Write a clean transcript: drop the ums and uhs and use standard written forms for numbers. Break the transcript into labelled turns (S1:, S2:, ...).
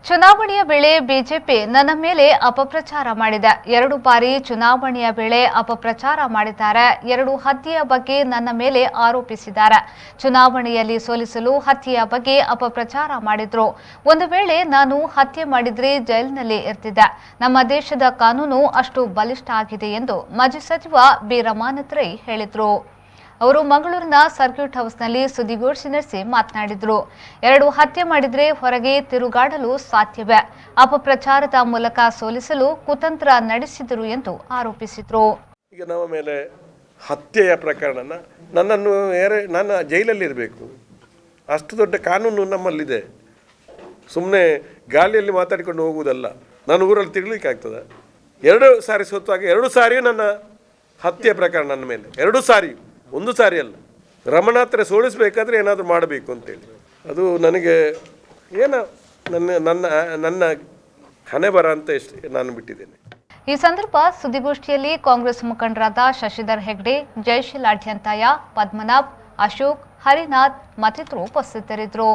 S1: ಚುನಾವಣೆಯ ವೇಳೆ ಬಿಜೆಪಿ ನನ್ನ ಮೇಲೆ ಅಪಪ್ರಚಾರ ಮಾಡಿದೆ. 2 ಬಾರಿ ಚುನಾವಣೆಯ ವೇಳೆ ಅಪಪ್ರಚಾರ ಮಾಡಿದ್ದಾರೆ. 2 ಹತ್ಯೆಯ ಬಗ್ಗೆ ನನ್ನ ಮೇಲೆ ಆರೋಪಿಸಿದ್ದಾರೆ. ಚುನಾವಣೆಯಲ್ಲಿ ಸೋಲಿಸಲು ಹತ್ಯೆಯ ಬಗ್ಗೆ ಅಪಪ್ರಚಾರ ಮಾಡಿದ್ರು. ಒಂದು ವೇಳೆ ನಾನು ಹತ್ಯೆ ಮಾಡಿದ್ರೆ ಜೈಲಿನಲ್ಲಿ ಇರ್ತಿದ್ದೆ. ನಮ್ಮ ದೇಶದ ಕಾನೂನು ಅಷ್ಟು ಬಲಿಷ್ಠ ಆಗಿದೆ ಎಂದು ಮಾಜಿ ಸಚಿವ ಬಿ ರಮಾನಾಥ ರೈ ಹೇಳಿದರು. ಅವರು ಮಂಗಳೂರಿನ ಸರ್ಕ್ಯೂಟ್ ಹೌಸ್ನಲ್ಲಿ ಸುದ್ದಿಗೋಷ್ಠಿ ನಡೆಸಿ ಮಾತನಾಡಿದರು. 2 ಹತ್ಯೆ ಮಾಡಿದ್ರೆ ಹೊರಗೆ ತಿರುಗಾಡಲು ಸಾಧ್ಯವೇ? ಅಪಪ್ರಚಾರದ ಮೂಲಕ ಸೋಲಿಸಲು ಕುತಂತ್ರ ನಡೆಸಿದರು ಎಂದು ಆರೋಪಿಸಿದರು.
S2: ಈಗ ನಮ್ಮ ಮೇಲೆ ಹತ್ಯೆಯ ಪ್ರಕರಣ, ನನ್ನ ಜೈಲಲ್ಲಿ ಇರಬೇಕು, ಅಷ್ಟು ದೊಡ್ಡ ಕಾನೂನು ನಮ್ಮಲ್ಲಿದೆ. ಸುಮ್ಮನೆ ಗಾಳಿಯಲ್ಲಿ ಮಾತಾಡಿಕೊಂಡು ಹೋಗುವುದಲ್ಲ. ನಾನು ಊರಲ್ಲಿ ತಿರ್ಲಿಕ್ಕೆ ಆಗ್ತದೆ. 2 ಸಾರಿ ಸೋತಾಗ 2 ಸಾರಿಯೂ ನನ್ನ ಹತ್ಯೆ ಪ್ರಕರಣ ನನ್ನ ಮೇಲೆ, 2 ಸಾರಿ, 1 ಸಾರಿ ಅಲ್ಲ. ರಮನಾಥ್ ರೈ ಸೋಲಿಸಬೇಕಾದ್ರೆ ಏನಾದರೂ ಮಾಡಬೇಕು ಅಂತೇಳಿ, ಅದು ನನಗೆ ನನ್ನ ಹಣೆ ಬರ ಅಂತ ನಾನು ಬಿಟ್ಟಿದ್ದೇನೆ.
S1: ಈ ಸಂದರ್ಭ ಸುದ್ದಿಗೋಷ್ಠಿಯಲ್ಲಿ ಕಾಂಗ್ರೆಸ್ ಮುಖಂಡರಾದ ಶಶಿಧರ್ ಹೆಗ್ಡೆ, ಜಯಶೀಲ ಅಡ್ಯಂತಾಯ, ಪದ್ಮನಾಭ್, ಅಶೋಕ್, ಹರಿನಾಥ್ ಮತ್ತಿತರರು ಉಪಸ್ಥಿತರಿದ್ದರು.